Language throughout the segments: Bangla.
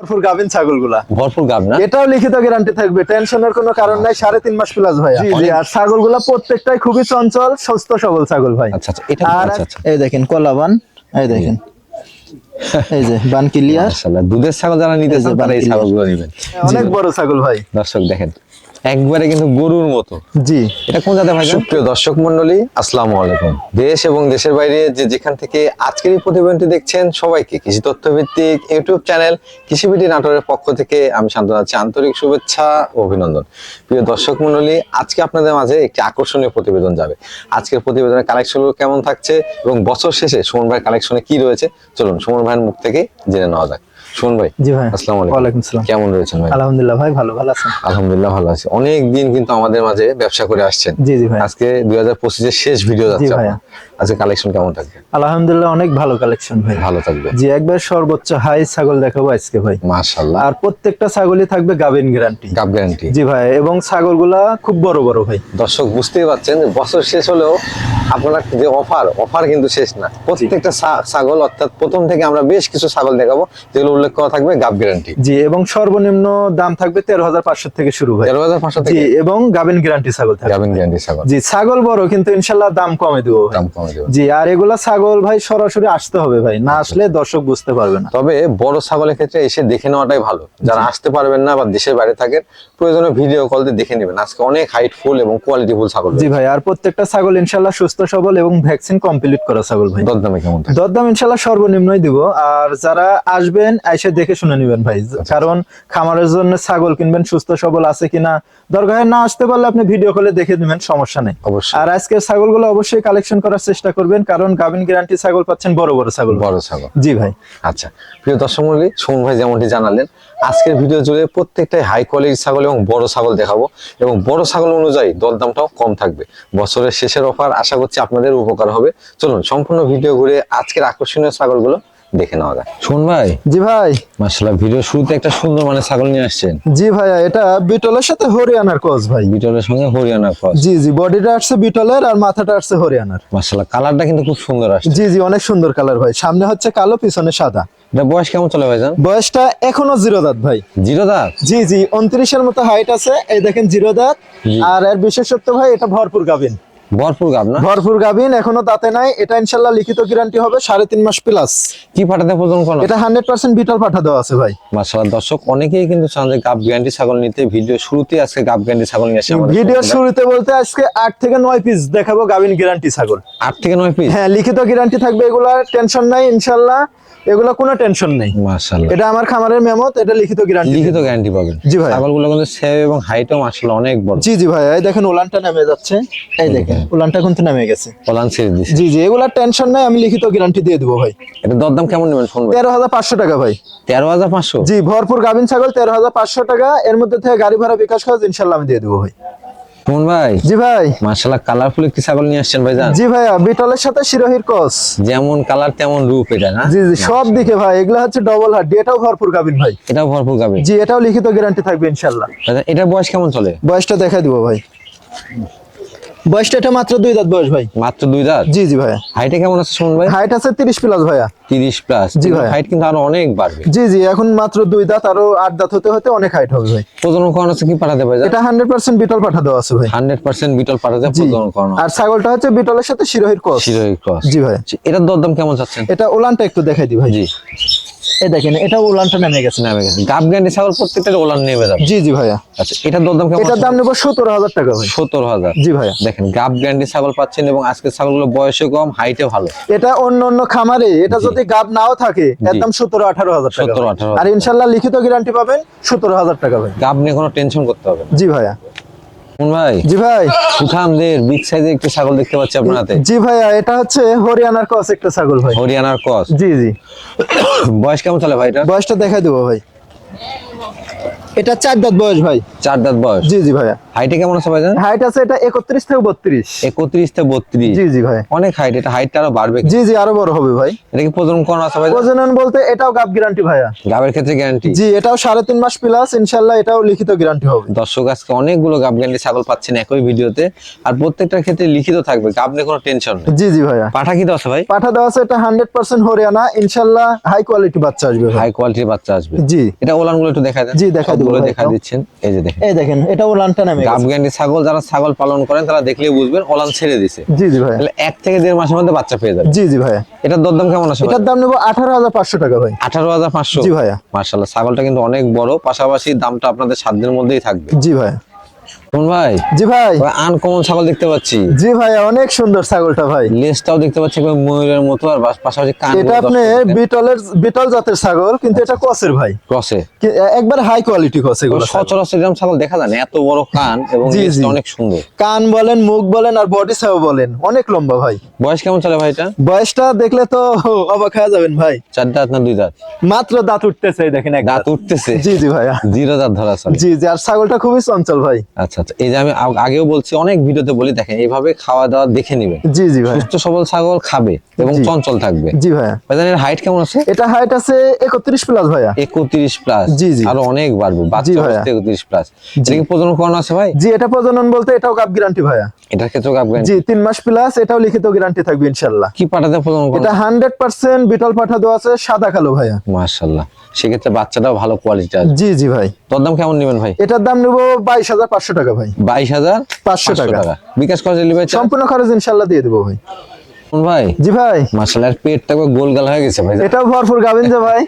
ভরপুর গাভিন ছাগলগুলা ভরপুর গাভ না, এটাও লিখিত গ্যারান্টি থাকবে, টেনশনের কোনো কারণ নাই। 3.5 মাস প্লাস ভাই। জি জি। আর ছাগলগুলা প্রত্যেকটাই খুবই চঞ্চল, সুস্থ সবল ছাগল ভাই। আচ্ছা আচ্ছা, এটা আর আচ্ছা আচ্ছা, এই দেখেন কলাবান, এই দেখেন এই যে বান ক্লিয়ার। মাশাআল্লাহ, দুধের ছাগল যারা নিতে চান তারা এই ছাগলগুলো নেবেন। অনেক বড় ছাগল ভাই, দর্শক দেখেন একবারে কিন্তু গরুর মতো। জি। এটা কোন জাতের ভাই? সুপ্রিয় দর্শক মণ্ডলী, আসসালামু আলাইকুম। দেশ এবং দেশের বাইরে যে যেখান থেকে আজকের এই প্রতিবেদনটি দেখছেন সবাইকে কৃষি তথ্য ভিত্তিক ইউটিউব চ্যানেল কৃষিবিডি নাটোরের পক্ষ থেকে আমি শান্ত আছি আন্তরিক শুভেচ্ছা ও অভিনন্দন। প্রিয় দর্শক মণ্ডলী, আজকে আপনাদের মাঝে একটি আকর্ষণীয় প্রতিবেদন যাবে। আজকের প্রতিবেদনের কালেকশনগুলো কেমন থাকছে এবং বছর শেষে সুমন ভাইয়ের কালেকশনে কি রয়েছে, চলুন সুমন ভাইয়ের মুখ থেকে জেনে নেওয়া যাক। সুমন ভাই, জি ভাই, আসসালামু আলাইকুম। ওয়ালাইকুম আসসালাম। কেমন রয়েছেন ভাই? আলহামদুলিল্লাহ ভাই, ভালো আছেন? আলহামদুলিল্লাহ ভালো আছি। অনেক দিন কিন্তু আমাদের মাঝে ব্যবসা করে আসছেন। জি জি ভাই। আজকে 2025 এর শেষ ভিডিও যাচ্ছে ভাইয়া। আজকে কালেকশন কেমন থাকবে? আলহামদুলিল্লাহ অনেক ভালো কালেকশন ভাই। ভালো থাকবে জি, একবার সর্বোচ্চ হাই ছাগল দেখাবো আজকে ভাই। মাশাআল্লাহ। আর প্রত্যেকটা ছাগলই থাকবে গাভিন গ্যারান্টি। গাব গ্যারান্টি। জি ভাই, এবং ছাগলগুলা খুব বড় বড় ভাই। দর্শক বুঝতেই পারছেন যে বছর শেষ হলেও আপনারা যে অফার কিন্তু শেষ না। প্রত্যেকটা ছাগল অর্থাৎ প্রথম থেকে আমরা বেশ কিছু ছাগল দেখাবো যেগুলো উল্লেখ করা থাকবে গাব গ্যারান্টি। জি, এবং সর্বনিম্ন দাম থাকবে 13,500 থেকে শুরু ভাই। 13,500 জি, থেকে এবং গাভিন গ্যারান্টি ছাগল থাকবে। গাভিন গ্যারান্টি ছাগল। জি, ছাগল বড় কিন্তু ইনশাআল্লাহ দাম কমে দেবো ভাই। দাম কমে দেব। জি, আর এগুলা ছাগল ভাই সরাসরি আসতে হবে ভাই, না আসলে দর্শক বুঝতে পারবে না। তবে বড় ছাগলের ক্ষেত্রে এসে দেখে নেওয়াটাই ভালো। যারা আসতে পারবেন না বা দেশের বাইরে থাকেন, প্রয়োজনে ভিডিও কল দিয়ে দেখে নেবেন। আজকে অনেক হাইট ফুল এবং কোয়ালিটি ফুল ছাগল। জি ভাই, আর প্রত্যেকটা ছাগল ইনশাআল্লাহ সুস্থ সবল এবং ভ্যাকসিন কমপ্লিট করা ছাগল ভাই। দরদামে কেমন থাকে? দরদাম ইনশাআল্লাহ সর্বনিম্নই দিব। আর যারা আসবেন এসে দেখে শুনে নেবেন ভাই, কারণ খামারের জন্য ছাগল কিনবেন, সুস্থ সবল আছে কিনা। দরকার না আসতে পারলে আপনি ভিডিও কলে দেখে নেবেন, সমস্যা নেই। অবশ্যই। আর আজকের ছাগলগুলো অবশ্যই কালেকশন করার চেষ্টা করবেন, কারণ গাভিন গ্যারান্টি ছাগল পাচ্ছেন বড় বড় ছাগল। বড় ছাগল। জি ভাই। আচ্ছা, প্রিয় দর্শক মণ্ডলী, সুমন ভাই যেমনটি জানালেন আজকের ভিডিও জুড়ে প্রত্যেকটাই হাই কোয়ালিটির ছাগল এবং বড় ছাগল দেখাবো, এবং বড় ছাগল অনুযায়ী দরদামটাও কম থাকবে। বছরের শেষের অফার, আশা করছি আপনাদের উপকার হবে। চলুন সম্পূর্ণ ভিডিও ঘুরে আজকের আকর্ষণীয় ছাগলগুলো দেখে নেওয়া যায়। সুমন ভাই। জি ভাই। মাশাআল্লাহ, ভিডিও শুরুতে একটা সুন্দর মানে ছাগল নিয়ে আসছেন। জি ভাইয়া, এটা বিটলের সাথে হরিয়ানার ক্রস ভাই। বিটলের সঙ্গে হরিয়ানা ক্রস। জি জি, বডিটা আসছে বিটলের আর মাথাটা আসছে হরিয়ানার। মাশাআল্লাহ, কালারটা কিন্তু খুব সুন্দর আসছে। জি জি, অনেক সুন্দর কালার ভাই। সামনে হচ্ছে কালো, পিছনে সাদা। এটা বয়স কেমন চলে ভাইজান? বয়সটা এখনো 0 দাঁত ভাই। 0 দাঁত? জি জি, 29 এর মতো হাইট আছে। এই দেখেন 0 দাঁত। আর এর বিশেষত্ব ভাই, এটা ভরপুর গাভিন। ভরপুর গাভ না? ভরপুর গাভিন, এখনো দাঁতে নাই। এটা ইনশাআল্লাহ লিখিত গ্যারান্টি হবে 3.5 মাস প্লাস। কি পাঠাতে প্রয়োজন কোন? এটা 100% বিটল পাঠা দেওয়া আছে ভাই। মাশাআল্লাহ, দর্শক অনেকেই কিন্তু চান যে গাব গ্যারান্টি ছাগল নিতে। ভিডিও শুরুতে আজকে গাব গ্যারান্টি ছাগল নিয়ে আসে আমাদের। ভিডিও শুরুতে বলতে আজকে 8 থেকে 9 পিস দেখাবো গাভিন গ্যারান্টি ছাগল। 8 থেকে 9 পিস? হ্যাঁ, লিখিত গ্যারান্টি থাকবে। এগুলা টেনশন নাই ইনশাআল্লাহ, এগুলা কোনো টেনশন নেই। মাশাআল্লাহ, এটা আমার খামারের মেমত, এটা লিখিত গ্যারান্টি। লিখিত গ্যারান্টি পাবেন। জি ভাই। ছাগলগুলো কিন্তু সেভ এবং হাইটও মাশাআল্লাহ অনেক বড়। জি জি ভাই, এই দেখেন উলানটা নেমে যাচ্ছে। এই দেখেন উলানটা কিন্তু নেমে গেছে। পলান ছেড়ে দিছে। জি জি, এগুলা টেনশন নাই, আমি লিখিত গ্যারান্টি দিয়ে দেবো ভাই। এটা দরদাম কেমন নেবেন শুনবেন? 13,500 টাকা ভাই। 13,500? জি, ভরপুর গাভিন ছাগল 13,500 টাকা। এর মধ্যে থেকে গাড়ি ভাড়া বিকাশ খরচ ইনশাআল্লাহ আমি দিয়ে দেবো ভাই। সুমন ভাই। জি ভাই। মাশাআল্লাহ, কালারফুল একটি ছাগল নিয়ে আসছেন ভাইজান। জি ভাইয়া, বিটলের সাথে শিরোহির ক্রস। যেমন কালার তেমন রূপ এটা না? জি জি, সব দিকে ভাই। এগুলা হচ্ছে ডবল হার্ড, এটাও ভরপুর গাভিন ভাই। এটাও ভরপুর গাবে। জি, এটাও লিখিত গ্যারান্টি থাকবে ইনশাআল্লাহ। ভাইজান, এটার বয়স কেমন চলে? বয়সটা দেখাই দিব ভাই। বয়সটা এটা মাত্র 2 দাঁত বয়স ভাই। মাত্র 2 দাঁত? জি জি ভাইয়া। হাইটে কেমন আছে সুমন ভাই? হাইট আছে 30 প্লাস ভাইয়া। 30 প্লাস? জি ভাই। হাইট কিন্তু আরো অনেক বাড়বে। জি জি, এখন মাত্র 2 দাঁত, আরো 8 দাঁত হতে হতে অনেক হাইট হবে ভাই। প্রজনন করানো আছে কি পাঠাতে ভাই? এটা 100% বিটল পাঠা দেওয়া আছে ভাই। 100% বিটল পাঠাতে জি। প্রজনন করানো। আর ছাগলটা হচ্ছে বিটলের সাথে শিরোহির ক্রস। শিরোহী ক্রস। জি ভাই। এটার দরদাম কেমন চাচ্ছেন? এটা উলানটা একটু দেখাই দি ভাই। জি। এই দেখেন, এটা উলানটা নেমে গেছে। নামে গেছে। গাব গ্যারান্টি ছাগল প্রত্যেকটা ওলান নেমে যাবে। জি জি ভাইয়া। আচ্ছা, এটার দরদাম কেমন? এটার দাম নেব 17,000 টাকা ভাই। 17,000? জি ভাইয়া। দেখেন গাব গ্যারান্টি ছাগল পাচ্ছেন এবং আজকের ছাগলগুলো বয়সে কম, হাইটে ভালো। এটা অন্য অন্য খামারে এটা যদি গাব নাও থাকে, এর দাম 17-18,000 টাকা। 17-18,000 আর ইনশাআল্লাহ লিখিত গ্যারান্টি পাবেন 17,000 টাকা ভাই। গাব নিয়ে কোনো টেনশন করতে হবে না। জি ভাইয়া। সুমন ভাই। জি ভাই। সুঠামদের বিগ সাইজের একটু ছাগল দেখতে পাচ্ছি আপনার হাতে। জি ভাইয়া, এটা হচ্ছে হরিয়ানার ক্রস একটা ছাগল ভাই। হরিয়ানার ক্রস? জি জি। বয়স কেমন চলে ভাই এটা? বয়সটা দেখাই দেবো ভাই। এটা 4 দাঁত বয়স ভাই। 4 দাঁত বয়স? জি জি ভাইয়া। হাইটে কেমন আছে ভাইজান? হাইট আছে এটা 31 থেকে 32। 31 থেকে 32। জি জি ভাই। অনেক হাইট, এটা হাইটটা আরো বাড়বে। জি জি আরো বড় হবে ভাই। এটা কি প্রজনন করানো আছে ভাইজান? প্রজনন বলতে এটাও গাব গ্যারান্টি ভাইয়া। গাবের ক্ষেত্রে গ্যারান্টি? জি এটাও 3.5 মাস প্লাস, ইনশাআল্লাহ এটাও লিখিত গ্যারান্টি হবে। দর্শক আজকে অনেকগুলো গাব গ্যারান্টি ছাগল পাচ্ছেন একই ভিডিওতে, আর প্রত্যেকটার ক্ষেত্রে লিখিত থাকবে, গাব নিয়ে কোনো টেনশন নেই। জি জি ভাইয়া। পাঠা কি আছে ভাই? পাঠা দেওয়া আছে এটা 100% হরিয়ানা, ইনশাআল্লাহ হাই কোয়ালিটি বাচ্চা আসবে ভাই। হাই কোয়ালিটির বাচ্চা আসবে। জি এটা ওলানগুলো একটু দেখা দেন। জি, দেখা দিব ভাই, দেখা এটাও। দিচ্ছেন, এই যে দেখেন। এই দেখেন এটা ওলানটা নামে গাব গেছে। গ্যারান্টি ছাগল যারা ছাগল পালন করেন তারা দেখলেই বুঝবেন ওলান ছেড়ে দিছে। জি জি ভাইয়া। তাহলে 1 থেকে 1.5 মাসের মধ্যে বাচ্চা পেয়ে যাবে। জি জি ভাইয়া। এটার দরদাম কেমন আছে? এটার দাম নেব 18,500 টাকা ভাই। 18,500? জি ভাইয়া। মাশাআল্লাহ, ছাগলটা কিন্তু অনেক বড়, পাশাপাশি দামটা আপনাদের সাধ্যের মধ্যেই থাকবে। জি ভাইয়া। কোন ভাই? জি ভাই। আনকমন ছাগল দেখতে পাচ্ছি। জি ভাইয়া অনেক সুন্দর ছাগলটা ভাই। লেজটাও দেখতে পাচ্ছি একদম ময়ূরের মতো, আর পাশাপাশি কান। এটা আপনি বিটল জাতের ছাগল, কিন্তু এটা ক্রসের ভাই। ক্রসে একবার হাই কোয়ালিটি ক্রস এগুলো। সচরাচর এরকম ছাগল দেখা যায় না, এত বড় কান এবং জি, লেজটা জি। অনেক সুন্দর। কান বলেন, মুখ বলেন, আর বডি সাইজ বলেন, অনেক লম্বা ভাই। বয়স কেমন চলে ভাই এটা? বয়সটা দেখলে তো অবাক হয়ে যাবেন ভাই। 4 দাঁত না 2 দাঁত? মাত্র দাঁত উঠতেছে, এই দেখেন এক দাঁত উঠতেছে? জি জি ভাইয়া। 0 দাঁত ধরা আছে। জি জি, আর ছাগলটা খুবই চঞ্চল ভাই। আচ্ছা আচ্ছা, এই যে আমি আগেও বলছি, অনেক ভিডিওতে বলি, দেখেন এইভাবে খাওয়া দাওয়া দেখে নেবেন। জি জি ভাই। সুস্থ সবল ছাগল খাবে এবং জি। চঞ্চল থাকবে। জি ভাইয়া। ভাইজান এর হাইট কেমন আছে? এটা হাইট আছে 31 প্লাস ভাইয়া। 31 প্লাস? জি, জি। আরো অনেক বাড়বে, জি বাচ্চা ভাইয়া। অবস্থায় 31 প্লাস। এটা কি প্রজনন করানো আছে ভাই? জি এটা প্রজনন বলতে এটাও গাব গ্যারান্টি ভাইয়া। এটার ক্ষেত্রে গাব গ্যারান্টি? জি 3 মাস প্লাস, এটাও লিখিত গ্যারান্টি থাকবে ইনশাআল্লাহ। কি পাঠাতে প্রজনন করানো? এটা 100% বিটল পাঠা দেওয়া আছে, সাদা কালো ভাইয়া। মাশাআল্লাহ, সেক্ষেত্রে বাচ্চাটাও ভালো কোয়ালিটি আছে। জি জি ভাই। দরদাম কেমন নেবেন ভাই? এটার দাম নেব 22,500 টাকা ভাই। 22,500 টাকা। বিকাশ করে দিলে ভাই? সম্পূর্ণ খরচ ইনশাআল্লাহ দিয়ে দেবো ভাই। ভাই জি ভাই। মাশাআল্লাহ, পেটটা গোলগাল হয়ে গেছে ভাই। এটাও ভরপুর গাবেন যে ভাই।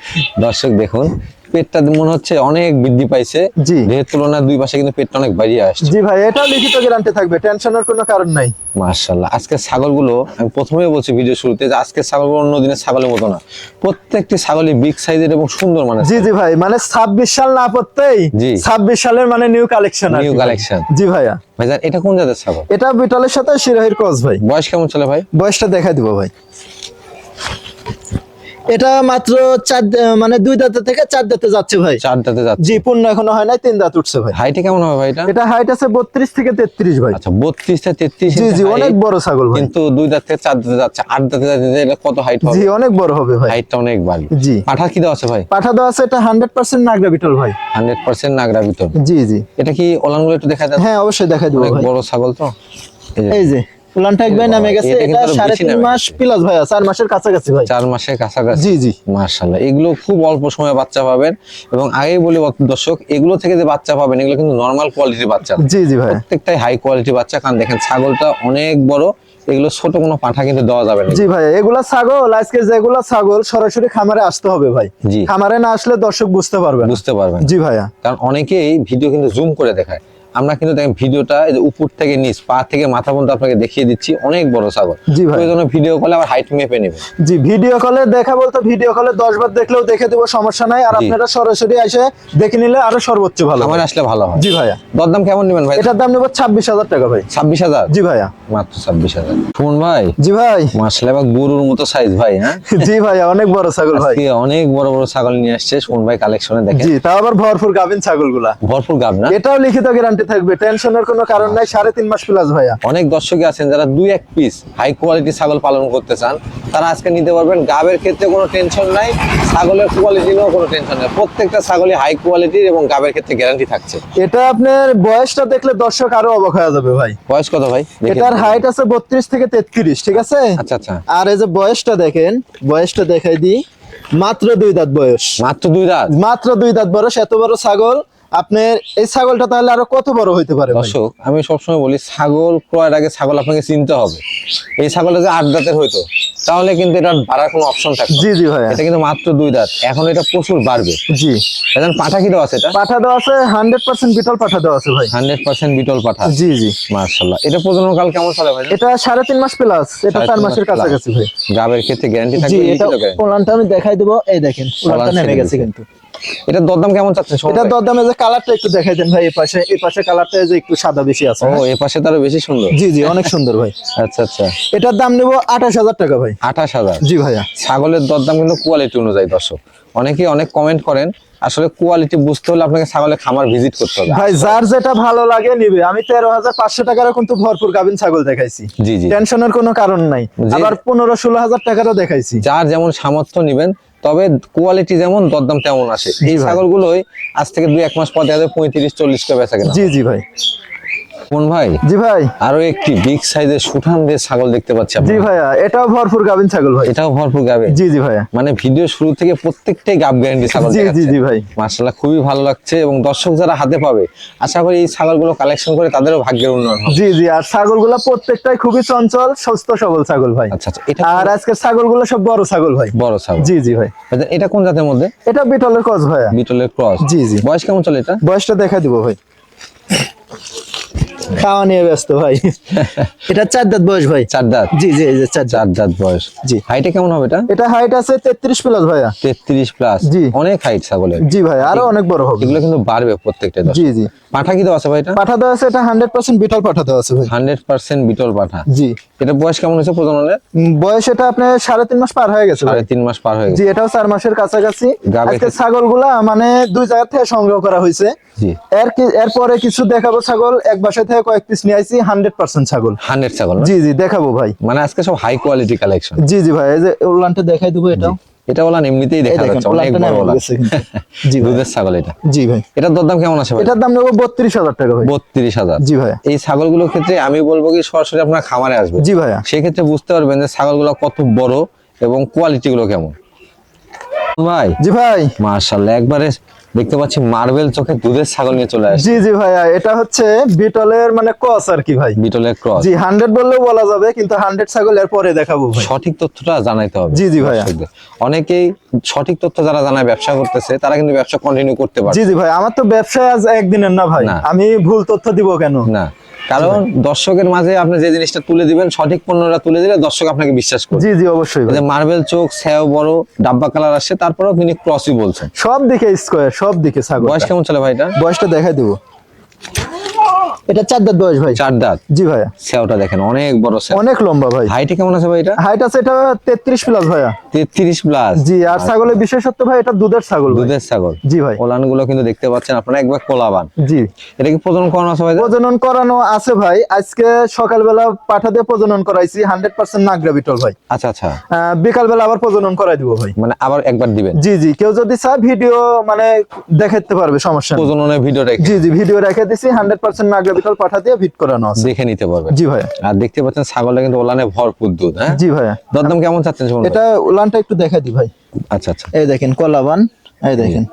দর্শক দেখুন, পেটটা মনে হচ্ছে অনেক বৃদ্ধি পাইছে। জি। দেহের তুলনায় দুই পাশে কিন্তু পেটটা অনেক বাড়িয়ে আসছে। জি ভাই, এটাও লিখিত গ্যারান্টি থাকবে, টেনশনের কোনো কারণ নাই। মাশাআল্লাহ, আজকের ছাগলগুলো আমি প্রথমেই বলছি ভিডিও শুরুতে যে আজকের ছাগলগুলো অন্য দিনের ছাগলের মতো না, প্রত্যেকটি ছাগলই বিগ সাইজের এবং সুন্দর মানের। জি জি ভাই, মানে 26 সাল না পড়তেই জি। 26 সালের মানে নিউ কালেকশন। New collection. জি ভাইয়া। ভাইজান এটা কোন জাতের ছাগল? এটা বিটলের সাথে শিরোহির ক্রস ভাই। বয়স কেমন চলে ভাই? বয়সটা দেখাই দিব ভাই। এটা মাত্র মানে 2 দাঁতে থেকে 4 দাঁতে যাচ্ছে ভাই। 4 দাঁতে যাচ্ছে? জি পূর্ণ এখনো হয় নাই, 3 দাঁত উঠছে ভাই। হাইটে কেমন হবে ভাই এটা? এটা হাইট আছে 32 থেকে 33 ভাই। আচ্ছা, 32 থেকে 33। জি জি, অনেক বড় ছাগল ভাই। কিন্তু 2 দাঁত থেকে 4 দাঁতে যাচ্ছে, 8 দাঁতে যাচ্ছে, এটা কত হাইট হবে? জি অনেক বড় হবে ভাই। হাইটটা অনেক বাড়বে। জি। পাঠা কি দেওয়া আছে ভাই? পাঠা দেওয়া আছে এটা 100% নাগরা বিটল ভাই। 100% নাগরা ভিতর? জি জি। এটা কি ওলানগুলো একটু দেখা যায়? হ্যাঁ অবশ্যই দেখাই দিব অনেক ভাই। বড় ছাগল তো। এই যে এই যে উলানটা একবার নামে গেছে, এটা এটা কিন্তু আরো বেশি 3.5 নামে মাস গেছে। প্লাস ভাইয়া, 4 মাসের কাছাকাছি ভাই। 4 মাসের কাছাকাছি? জি জি। মাশাআল্লাহ, এগুলো খুব অল্প সময়ে বাচ্চা পাবেন। এবং আগেই বলি দর্শক, এগুলো থেকে যে বাচ্চা পাবেন এগুলো কিন্তু নরমাল কোয়ালিটির বাচ্চা না। জি জি ভাই। প্রত্যেকটাই হাই কোয়ালিটির বাচ্চা। কারণ দেখেন ছাগলটা অনেক বড়, এগুলো ছোট কোনো পাঠা কিন্তু দেওয়া যাবে না। জি ভাই, এগুলা ছাগল আজকে যেগুলা ছাগল সরাসরি খামারে আসতে হবে ভাই। জি। খামারে না আসলে দর্শক বুঝতে পারবে না। বুঝতে পারবেন। জি ভাইয়া। কারণ অনেকেই ভিডিও কিন্তু জুম করে দেখায়, আমরা কিন্তু দেখেন ভিডিওটা এই যে উপর থেকে নিচ, পা থেকে মাথা পর্যন্ত আপনাকে দেখিয়ে দিচ্ছি, অনেক বড় ছাগল। জি ভাই। প্রয়োজনে ভিডিও কলে আবার হাইট মেপে নেবে। জি ভিডিও কলে দেখা বলতে ভিডিও কলে 10 বার দেখলেও দেখে দেবো, সমস্যা নাই। আর জি। আপনারা সরাসরি এসে দেখে নিলে আরো সর্বোচ্চ ভালো আমার হয়। আসলে ভালো হয়। জি ভাইয়া। দরদাম কেমন নেবেন ভাই? এটার দাম নেব 26,000 টাকা ভাই। 26,000? জি ভাইয়া। মাত্র 26,000? ফোন ভাই। জি ভাই। মাশাআল্লাহ, এবার গরুর মতো সাইজ ভাই। হ্যাঁ জি ভাইয়া, অনেক বড় ছাগল ভাই। আজকে অনেক বড় বড় ছাগল নিয়ে আসছে সোন ভাই কালেকশনে। দেখেন জি, তাও আবার ভরপুর গাভিন ছাগলগুলা। ভরপুর গাব না? এটাও লিখিত গ্যারান্টি থাকবে, টেনশনের কোনো কারণ নাই। 3.5 মাস প্লাস ভাইয়া। অনেক দর্শকই আছেন যারা 2-1 পিস হাই কোয়ালিটি ছাগল পালন করতে চান, তারা আজকে নিতে পারবেন। গাবের ক্ষেত্রে কোনো টেনশন নাই, ছাগলের কোয়ালিটি নিয়েও কোনো টেনশন নাই। প্রত্যেকটা ছাগলই হাই কোয়ালিটির এবং গাবের ক্ষেত্রে গ্যারান্টি থাকছে। এটা আপনার বয়সটা দেখলে দর্শক আরো অবাক হয়ে যাবে ভাই। বয়স কত ভাই? দেখে এটার দিন। হাইট আছে 32 থেকে 33, ঠিক আছে? আচ্ছা আচ্ছা। আর এই যে বয়সটা দেখেন, বয়সটা দেখাই দিই, মাত্র 2 দাঁত বয়স। মাত্র 2 দাঁত? মাত্র 2 দাঁত বয়স। এত বড় ছাগল আপনার, এই ছাগলটা তাহলে আরো কত বড় হইতে পারে ভাই? দর্শক আমি সবসময় বলি, ছাগল ক্রয়ের আগে ছাগল আপনাকে চিনতে হবে। এই ছাগলটা যে 8 দাঁতের হইতো তাহলে কিন্তু এটা বাড়ার কোনো অপশন থাকবে। জি জি ভাইয়া। এটা কিন্তু মাত্র 2 দাঁত, এখন এটা প্রচুর বাড়বে। জি। এখন পাঠা কি দেওয়া আছে? এটা পাঠা দেওয়া আছে 100% বিটল পাঠা দেওয়া আছে ভাই। 100% বিটল পাঠা? জি জি। মাশাআল্লাহ, এটা প্রজনন কাল কেমন চলে ভাই? এটা 3.5 মাস প্লাস, এটা 4 মাসের কাছাকাছি ভাই। গাবের ক্ষেত্রে গ্যারান্টি জি, থাকবে? এটা ওলানটা আমি দেখাই দেবো। এই দেখেন ওলানটা নেমে গেছে কিন্তু। এটা দরদাম কেমন চাচ্ছেন? এটা দরদামে যে কালারটা একটু দেখাই দেন ভাই। এই পাশে কালারটা যে একটু সাদা বেশি আছে। ও, এই পাশে তারও বেশি সুন্দর। জি জি, অনেক সুন্দর ভাই। আচ্ছা আচ্ছা। এটার দাম নেব 28,000 টাকা ভাই। 28,000? জি ভাইয়া। ছাগলের দরদাম কিন্তু কোয়ালিটি অনুযায়ী। দর্শক অনেকেই অনেক কমেন্ট করেন আসলে কোয়ালিটি বুঝতে হলে আপনাকে ছাগলের খামার ভিজিট করতে হবে। ভাই যার যেটা ভালো লাগে নিবে। আমি 13,500 টাকারও কিন্তু ভরপুর গাভিন ছাগল দেখাইছি, জি জি, টেনশনের কোনো কারণ নাই। জি। আবার 15-16 হাজার টাকারও দেখাইছি। যার যেমন সামর্থ্য নিবেন, তবে কোয়ালিটি যেমন দরদাম তেমন আসে। এই ভাই। ছাগলগুলোই আজ থেকে 2-1 মাস পর দেখা যাবে 35-40 করে বেচা কেনা। জি জি ভাই। কোন ভাই, জি ভাই। আরো একটি বিগ সাইজের সুঠাম দিয়ে ছাগল দেখতে পাচ্ছি জি আপনারা। ভাইয়া, এটাও ভরপুর গাভিন ছাগল ভাই। এটাও ভরপুর গাবে। জি জি ভাইয়া। মানে ভিডিও শুরু থেকে প্রত্যেকটাই গাব গ্যারান্টি ছাগল জি জি দেখাচ্ছে। জি ভাই। মাশাআল্লাহ খুবই ভালো লাগছে, এবং দর্শক যারা হাতে পাবে আশা করি এই ছাগলগুলো কালেকশন করে তাদেরও ভাগ্যের উন্নয়ন হবে। জি জি, আর ছাগলগুলো প্রত্যেকটাই খুবই চঞ্চল, সুস্থ সবল ছাগল ভাই। আচ্ছা আচ্ছা, এটা আর আজকের ছাগলগুলো সব বড় ছাগল ভাই। বড় ছাগল। জি জি ভাই। আচ্ছা, এটা কোন জাতের মধ্যে? এটা বিটলের ক্রস ভাইয়া। বিটলের ক্রস। জি জি। বয়স কেমন চলে এটা? বয়সটা দেখা দিব ভাই। খাওয়া নিয়ে ব্যস্ত ভাই। এটা 4 দাঁত বয়স ভাই। 4 দাঁত। জি জি, এই যে 4 দাঁত। 4 দাঁত বয়স। জি। হাইটে কেমন হবে এটা? এটা হাইট আছে 33 প্লাস ভাইয়া। 33 প্লাস। জি। অনেক হাইট ছাগলের। জি ভাই, আরো অনেক বড় হবে। এগুলো কিন্তু বাড়বে প্রত্যেকটা। জি জি। পাঠা কি দেওয়া আছে ভাই এটা? পাঠা দেওয়া আছে, এটা 100% বিটল পাঠা দেওয়া আছে ভাই। 100% বিটল পাঠা। জি। এটা বয়স কেমন হয়েছে প্রজননের? বয়স এটা আপনার 3.5 মাস পার হয়ে গেছে ভাই। 3.5 মাস পার হয়ে জি, গেছে। এটাও 4 মাসের কাছাকাছি। গাবে আজকে থেকে- ছাগলগুলা মানে 2 জায়গা থেকে সংগ্রহ করা হয়েছে। জি। এরপরে কিছু দেখাবো ছাগল, এক বাসা থেকে কয়েক পিস নিয়ে আইছি। 100% ছাগল। 100 ছাগল না? জি জি, দেখাবো ভাই। মানে আজকে সব হাই কোয়ালিটি কালেকশন। জি জি ভাই, এই যে উলানটা দেখাই দেবো। এটাও এটা বলা এমনিতেই এই দেখা দেখেন, যাচ্ছে অনেক উলানটা বড় নেমে বলা। গেছে কিন্তু। জি ভাই। দুধের ছাগল এটা। জি ভাই। এটার দরদাম কেমন আছে ভাই? এটার দাম নেবো 32,000 টাকা ভাই। 32,000। জি ভাই। এই ছাগলগুলোর ক্ষেত্রে আমি বলবো কি সরাসরি আপনার খামারে আসবে। জি ভাইয়া। সেই ক্ষেত্রে বুঝতে পারবেন যে ছাগলগুলো কত বড় এবং কোয়ালিটি গুলো কেমন। ভাই জি ভাই। মাশাআল্লাহ, একবারে দেখতে পাচ্ছি মার্বেল চোখে দুধের ছাগল নিয়ে চলে আসছে। জি জি ভাইয়া, এটা হচ্ছে বিটলের মানে ক্রস আর কি ভাই। বিটলের ক্রস। জি, 100 বললেও বলা যাবে, কিন্তু 100 ছাগল এর পরে দেখাবো ভাই। সঠিক তথ্যটা জানাইতে হবে। জি জি ভাইয়া। দর্শকদের। অনেকেই সঠিক তথ্য যারা জানায় ব্যবসা করতেছে তারা কিন্তু ব্যবসা কন্টিনিউ করতে পারে জি জি ভাই, আমার তো ব্যবসায় আজ একদিনের না ভাই। না। আমি ভুল তথ্য দিব কেন? না, কারণ দর্শকের মাঝে আপনি যে জিনিসটা তুলে দিবেন, সঠিক পণ্যটা তুলে দিলে দর্শক আপনাকে বিশ্বাস করবে। জি জি, অবশ্যই ভাই। যে মার্বেল চোখ, স্যাও বড়, ডাব্বা কালার আসছে, তারপরেও তিনি ক্রসই বলছেন। সব দিকে স্কোয়ার, সব দিকে ছাগল। বয়স কেমন চলে ভাই এটা? বয়সটা দেখাই দেবো। এটা 4 দাঁত বয়স ভাই। 4 দাঁত। জি ভাইয়া। স্যাওটা দেখেন অনেক বড় স্যাও। অনেক লম্বা ভাই। হাইটে কেমন আছে ভাই এটা? হাইট আছে এটা 33 প্লাস ভাইয়া। 33 প্লাস। জি, আর ছাগলের বিশেষত্ব ভাই এটা দুধের ছাগল ভাই। দুধের ছাগল। জি ভাই। ওলান গুলো কিন্তু দেখতে পাচ্ছেন আপনারা, একবার কোলাবান। জি। এটা কি প্রজনন করানো আছে ভাই? প্রজনন করানো আছে ভাই। আজকে সকালবেলা পাঠা দিয়ে প্রজনন করাইছি 100% নাগরা বিটল ভাই। আচ্ছা আচ্ছা, বিকালবেলা আবার প্রজনন করাই দিব ভাই। মানে আবার একবার দিবেন? জি জি, কেউ যদি চায় ভিডিও মানে দেখাতে পারবে, সমস্যা নেই। প্রজননের ভিডিও রেখে জি জি, ভিডিও রেখে দিছি। 100% নাগরা বিটল পাঠা দিয়ে ভিট করানো আছে। দেখে নিতে পারবেন। জি ভাইয়া। আর দেখতে পাচ্ছেন ছাগলটা কিন্তু ওলানে ভরপুর দুধ। হ্যাঁ, জি ভাইয়া। দরদাম কেমন চাচ্ছেন শুনুন? এটা উলানটা একটু দেখাই দি ভাই। আচ্ছা আচ্ছা, এই দেখেন কলাবান, এই দেখেন,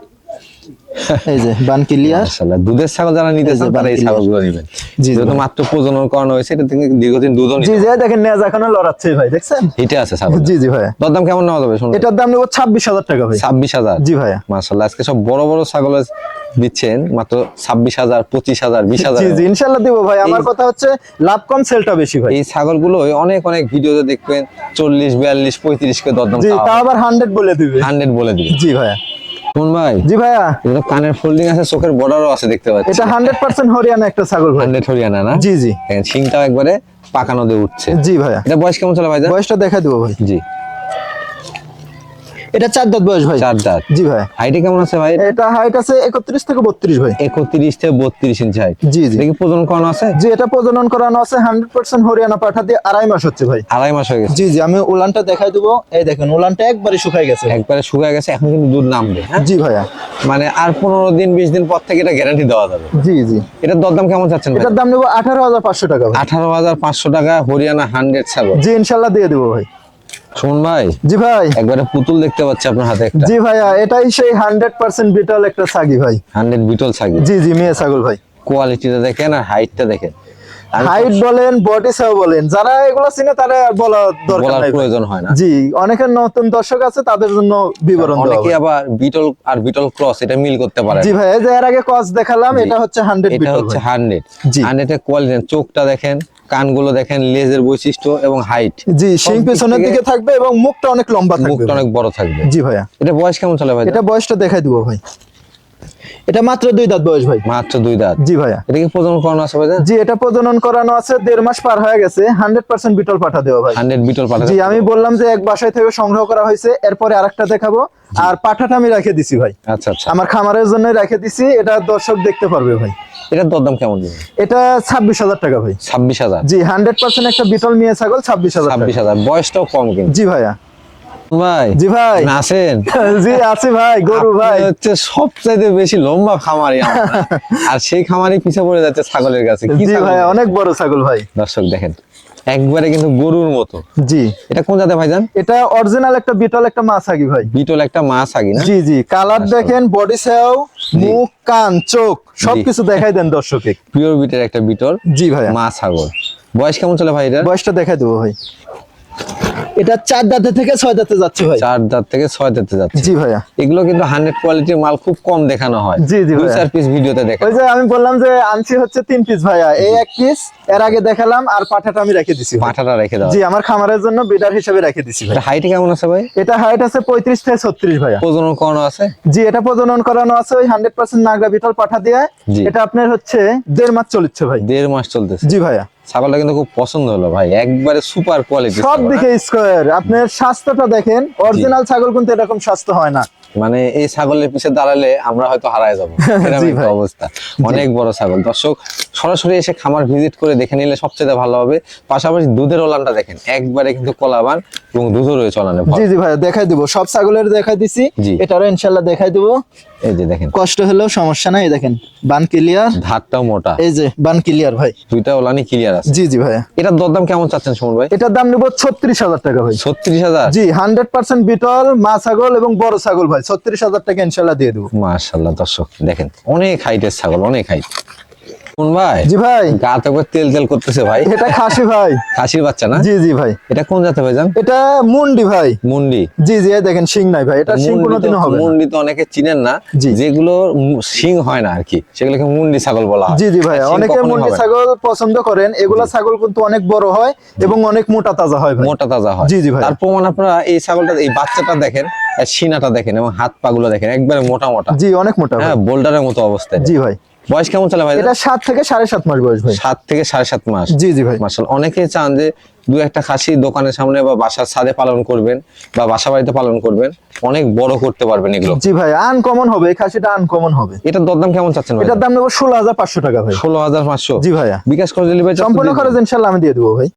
এই যে বান ক্লিয়ার। মাশাআল্লাহ, দুধের ছাগল যারা নিতে এই যে চান তারা এই বাকি ছাগলগুলো নেবেন। জি, যেহেতু জি। মাত্র প্রজনন করানো হয়েছে, এটা থেকে দীর্ঘদিন দুধও জি নিতে জি, এই দেখেন নেজ এখনো লড়াচ্ছে ভাই, দেখছেন? হিটে আছে ছাগল। জি জি ভাইয়া। দরদাম কেমন নেওয়া যাবে শুনুন? এটার দাম নেবো 26,000 টাকা ভাই। 26,000। জি ভাইয়া। মাশাআল্লাহ, আজকে সব বড় বড় ছাগল দিচ্ছেন মাত্র 26,000, 25,000, জি 20,000। জি, ইনশাআল্লাহ দিব ভাই। আমার কথা হচ্ছে লাভ কম, সেলটা বেশি ভাই। এই ছাগলগুলো অনেক অনেক ভিডিওতে দেখবেন 40, 42, 35 করে দরদাম জি, চাওয়া তা হয়। আবার 100 বলে দিবে। 100 বলে দিবে। জি ভাইয়া। শুনুন ভাই, জি ভাইয়া, এটা কানের ফোল্ডিং আছে, চোখের বর্ডারও আছে দেখতে পাচ্ছি। এটা 100% হরিয়ানা একটা ছাগল ভাই। 100 হরিয়ানা না? জি জি। দেখেন শিংটাও একবারে পাকানো দিয়ে উঠছে। জি ভাইয়া। এটা বয়স কেমন চলে ভাই? বয়সটা দেখা দিব ভাই। জি। এটা 4 দাঁত বয়স ভাই। 4 দাঁত। জি ভাইয়া। হাইটে কেমন আছে ভাই? এটা হাইট আছে 31 থেকে 32 ভাই। 31 থেকে 32 ইঞ্চি হাইট। জি জি। এটা কি প্রজনন করানো আছে? জি, এটা প্রজনন করানো আছে 100% হরিয়ানা পাঠা দিয়ে 2.5 মাস হচ্ছে ভাই। 2.5 মাস হয়ে গেছে। জি জি, আমি উলানটা দেখাই দেবো। এই দেখেন উলানটা একবারে শুকাই গেছে। একবারে শুকায় গেছে, এখন কিন্তু দুধ নামবে। হ্যাঁ, জি ভাইয়া। মানে আর 15 দিন 20 দিন পর থেকে এটা গ্যারান্টি দেওয়া যাবে। জি জি। এটার দরদাম কেমন চাচ্ছেন ভাই? এটার দাম নেবো 18,500 টাকা ভাই। 18,500 টাকা, হরিয়ানা 100 ছাগল। জি, ইনশাআল্লাহ দিয়ে দেবো ভাই। শুন ভাই, জি ভাই। একবারে পুতুল দেখতে পাচ্ছি আপনার হাতে একটা। জি ভাইয়া, এটাই সেই 100% বিটল একটা ছাগি ভাই। 100 বিটল ছাগল। জি জি, মেয়ে ছাগল ভাই। কোয়ালিটিটা দেখেন আর হাইটটা দেখেন। হাইট বলেন, বডি সাইজ বলেন, যারা এগুলো চিনে তারা বলা দরকার বলার নাই ভাই। প্রয়োজন হয় না। জি, অনেকের নতুন দর্শক আছে, তাদের জন্য বিবরণ দেওয়া অনেকে ভাই। আবার বিটল আর বিটল ক্রস এটা মিল করতে পারে। জি ভাই, এই যে এর আগে কস দেখালাম, জি। এটা হচ্ছে 100 এটা বিটল হচ্ছে ভাই। 100। জি। 100 এর কোয়ালিটি, চোখটা দেখেন, কানগুলো দেখেন, লেজের বৈশিষ্ট্য এবং হাইট। জি, শিং পেছনের দিকে থাকবে এবং মুখটা অনেক লম্বা থাকবে মুখটা ভাই। অনেক বড় থাকবে। জি ভাইয়া। এটা বয়স কেমন চলে ভাই? এটা বয়সটা দেখাই দিব ভাই। এটা মাত্র 2 দাঁত বয়স ভাই। মাত্র 2 দাঁত। জি ভাইয়া। এটা কি প্রজনন করানো আছে ভাইজান? জি এটা প্রজনন করানো আছে, 1.5 মাস পার হয়ে গেছে। 100% বিটল পাঠা দেওয়া ভাই। 100 বিটল পাঠা। জি আমি বললাম যে এক বাসায় থেকে সংগ্রহ করা হয়েছে, এরপরে আরেকটা দেখাবো। আর পাঠাটা আমি রেখে দিছি ভাই, আচ্ছা আচ্ছা। আমার খামারের জন্য রেখে দিছি, এটা দর্শক দেখতে পারবে ভাই। এটার দরদাম কেমন দিবেন? এটা 26,000 টাকা ভাই। 26,000। জি 100% একটা বিটল মেয়ে ছাগল, 26,000 টাকা। 26,000, বয়সটাও কম কিন্তু। জি ভাইয়া। ভাই জি ভাই। আপনি আছেন? জি আছি ভাই, গরু ভাই। আপনি হচ্ছে সবচাইতে বেশি লম্বা খামারি আমার। আর সেই খামারি পিছে পড়ে যাচ্ছে ছাগলের কাছে। কি জি ছাগল? ভাই অনেক বড় ছাগল ভাই। দর্শক দেখেন, একবারে কিন্তু গরুর মতো। জি এটা কোন জাতের ভাইজান? এটা অরিজিনাল একটা বিটল একটা মাছ আগে ভাই। বিটল একটা মাছ আগে না? জি জি কালার দেখেন, বডি সেও, মুখ কান চোখ সবকিছু দেখাই দেন দর্শকে। পিওর বিটের একটা বিটল জি ভাইয়া। মা ছাগল। বয়স কেমন চলে ভাই এটার? বয়সটা দেখাই দেবো ভাই। এটা 4 দাঁতে থেকে 6 দাঁতে যাচ্ছে ভাই। 4 দাঁত থেকে 6 দাঁতে যাচ্ছে। জি ভাইয়া। এগুলো কিন্তু 100 কোয়ালিটির মাল খুব কম দেখানো হয়। জি, জি 2-4 ভাইয়া। পিস ভিডিওতে দেখা। ওই যে আমি বললাম যে আনছি হচ্ছে 3 পিস ভাইয়া, এই 1 পিস এর আগে দেখালাম, আর পাঠাটা আমি রেখে দিছি ভাই। পাঠাটা রেখে দাও। জি আমার খামারের জন্য বিডার হিসেবে রেখে দিছি ভাই। এটা হাইট কেমন আছে ভাই? এটা হাইট আছে 35 থেকে 36 ভাইয়া। প্রজনন করানো আছে? জি এটা প্রজনন করানো আছে ওই 100% নাগরা বিটল পাঠা দিয়ে। জি। এটা আপনার হচ্ছে 1.5 মাস চলছে ভাই। 1.5 মাস চলতেছে। জি ভাইয়া। ছাগলটা কিন্তু খুব পছন্দ হলো ভাই, একবারে সুপার কোয়ালিটি। সব দিকে স্কয়ার, আপনার স্বাস্থ্যটা দেখেন, অরিজিনাল ছাগল কিন্তু এরকম স্বাস্থ্য হয় না। মানে এই ছাগলের পিছে দাঁড়ালে আমরা হয়তো হারায় যাবো, এরকম জি একটা ভাই। অবস্থা। অনেক বড় ছাগল। দর্শক সরাসরি এসে খামার ভিজিট করে দেখে নিলে সবচেয়ে ভালো হবে। পাশাপাশি দুধের ওলানটা দেখেন, একবারে কিন্তু কলাবান এবং দুধও রয়েছে ওলানে। জি জি ভাইয়া দেখাই দিব, সব ছাগলের দেখাই দিছি। জি। এটারও ইনশাআল্লাহ দেখাই দিব। এই যে দেখেন, কষ্ট হলেও সমস্যা নাই, এই দেখেন বান ক্লিয়ার। ধারটাও মোটা, এই যে বান ক্লিয়ার ভাই। দুইটা ওলানি ক্লিয়ার আছে। জি জি ভাইয়া। এটার দরদাম কেমন চাচ্ছেন সুমন ভাই? এটার দাম নেব 36,000 টাকা ভাই। 36,000? জি 100% বিটল মা ছাগল এবং বড় ছাগল ভাই, 36,000 টাকা ইনশাআল্লাহ দিয়ে দেবো। মাশাআল্লাহ। দর্শক দেখেন, অনেক হাইটের ছাগল, অনেক হাইট। সুমন ভাই, জি ভাই। গাতে করে তেল তেল করতেছে ভাই। এটা খাসি ভাই। খাসির বাচ্চা না? জি জি ভাই। এটা কোন জাতে ভাই জান? এটা মুন্ডি ভাই। মুন্ডি। জি জি এই দেখেন শিং নাই ভাই, এটা শিং কোনোদিনও হবে না। মুন্ডি তো অনেকে চিনেন না, জি। যেগুলো শিং হয় না আর কি, সেগুলোকে মুন্ডি ছাগল বলা হয়। জি জি ভাই, শিং অনেকে কখনোই মুন্ডি হবে না। ছাগল পছন্দ করেন, এগুলা ছাগল কিন্তু অনেক বড় হয় এবং অনেক মোটা তাজা হয় ভাই। মোটা তাজা হয়। জি জি ভাই। তার প্রমাণ আপনারা এই ছাগলটা, এই বাচ্চাটা দেখেন, এর সিনাটা দেখেন এবং হাত পা গুলো দেখেন, একবারে মোটা মোটা। জি অনেক মোটা ভাই। হ্যাঁ, বোল্ডারের মতো অবস্থায়। জি ভাই। বয়স কেমন চলে ভাই? এটা 7 থেকে 7.5 মাস বয়স ভাই। 7 থেকে 7.5 মাস। জি জি ভাই। মাশাআল্লাহ। অনেকে চান যে দু একটা খাসি দোকানের সামনে বা বাসার ছাদে পালন করবেন বা বাসা বাড়িতে পালন করবেন, অনেক বড় করতে পারবেন এগুলো। জি ভাই আনকমন হবে, এই খাসিটা আনকমন হবে। এটার দরদাম কেমন চাচ্ছেন ভাই? এটার দাম নেব 16,500 টাকা ভাই। 16,500? জি ভাইয়া। বিকাশ করে ডেলিভারি সম্পূর্ণ খরচ ইনশাআল্লাহ আমি দিয়ে দেবো ভাই।